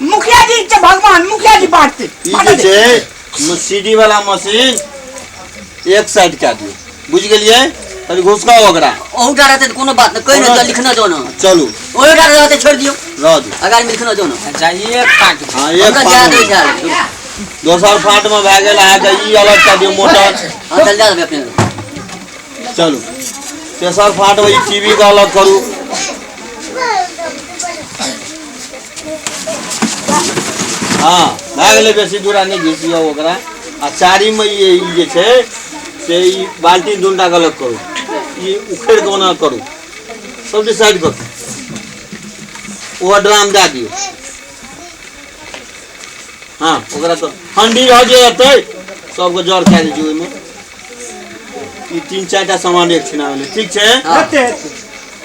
मुखिया जी भगवान मुखिया जी बांटते सीडी वाला मशीन एक साइड क्या दियो बुझ गेलिए तभी घुसका ओकरा ओ डरा ते कोनो बात न कहि न लिखना जो न चलो ओ डरा रहते छोड़ दियो रह दो अगर लिखना जो न चाहिए एक फाट हां एक फाट दोसर फाट में भ गेल है त ई अलग का दियो मोटर हां चल जा अपने चलो तेसर फाट में टीवी का अलग करू हां भ गेले बेसी दूरा नहीं घिसियो ओकरा आ चारी में ये जे छे से ई बाल्टी दुंडा का अलग करू ये उखेड़ के ना करू सब डिसाइड कर वो ड्राम दे दियो हां ओकरा तो हंडी रह जेते सब को जड़ खा दियो में ई तीन चारटा सामान एक छिना वाले ठीक छे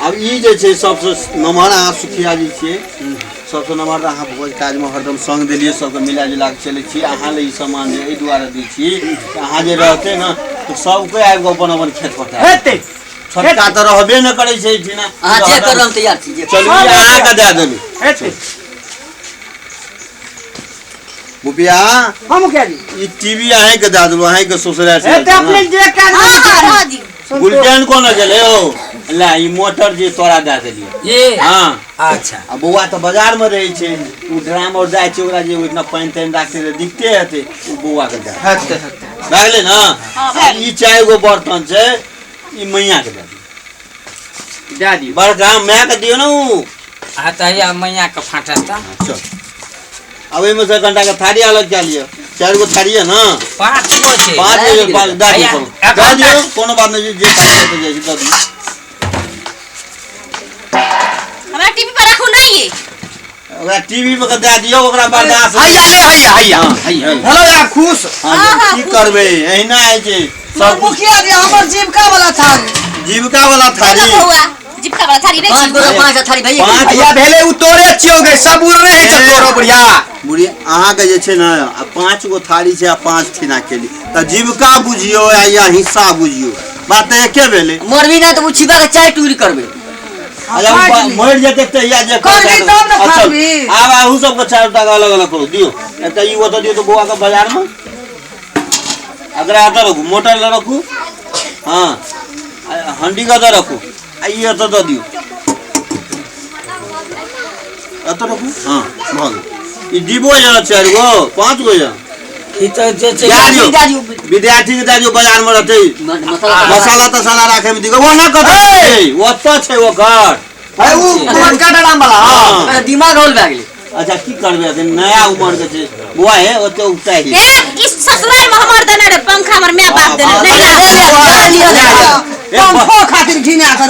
अब ई जे छे सबसे नमहर आ सुखिया जी छे सबसे नमहर अहाँ भोज काज में हरदम संग देलिए सबके मिला जुला के चले छी अहाँ ले ई सामान जे ए द्वारा दै छी अहाँ जे रहते न तो सबके आबि के अपन अपन खेत पटा हेते छोटका तो रहबे न करे छै छिना हां जे करम तैयार छी चलू अहाँ के दे देलू हेते मुखिया हां मुखिया जी ई टीवी अहाँ के दे देलू अहाँ के ससुरा से हेते अपने जे काज हां जी गुलटेन कोन गेले ओ ला ई मोटर जे तोरा दे देलिए ये हां अच्छा अब बउआ तो बाजार में रहे छे उ ड्राम और जाय छे ओकरा जे इतना पानी तानी राखते रे दिखते हेते उ बउआ के दे हते लागले ना ई चार गो बर्तन छे ई मैया के दे दी बड़का मैं के दियो ना उ आता या मैया का फाटता चल अब एमे से घंटा का थारी अलग जा लियो चार गो थारी है ना 5 गो छे 5 दे दियो कोनो बात नहीं जे खाते जाई दे दी हमरा टीवी पर रखू नहीं ये ओकरा टीवी पे दे दियो ओकरा बर्दाश्त हैया हेलो यार खुश हां की करबे एहिना है जे सब मुखिया जी हमर जीविका वाला थारी जिपका वाला थारी रे 5 थारी भई हैया भेले उ तोरे छियो गे सब उड़ रहे छ तोरो बुढ़िया बुढ़ी अहाँ के जे छे ना 5 गो थारी छे आ 5 ठिना केली त जीविका बुझियो या हिस्सा बुझियो बात एके भेले मरबी ना तो उ छिबा के चाय टूरी करबे अरे मर जेते त या जे करबी तब न खाबी आब आहू सब के चार टका अलग अलग करो दियो एकटा ई ओत दियो तो बुआ के बाजार में अगर आता रखू मोटर ल रखू हां हंडी का द रखू आई ओत द दियो अत रखू हां भाग ई दीबो या चार गो 5 गो या ई तो जे विद्यार्थी के दाजो बाजार में रहते मसाला तसाला राखे में दिगो वो ना कत वो तो छे वो घर है उ बड़का डराम वाला हां दिमाग होल भए गेलै अच्छा की करबे अखन नया उमर के छे बुआ है ओते उताई ए किस ससुराल में हमर देने रे पंखा हमर माय बाप देने नहीं पंखो खातिर घिना कर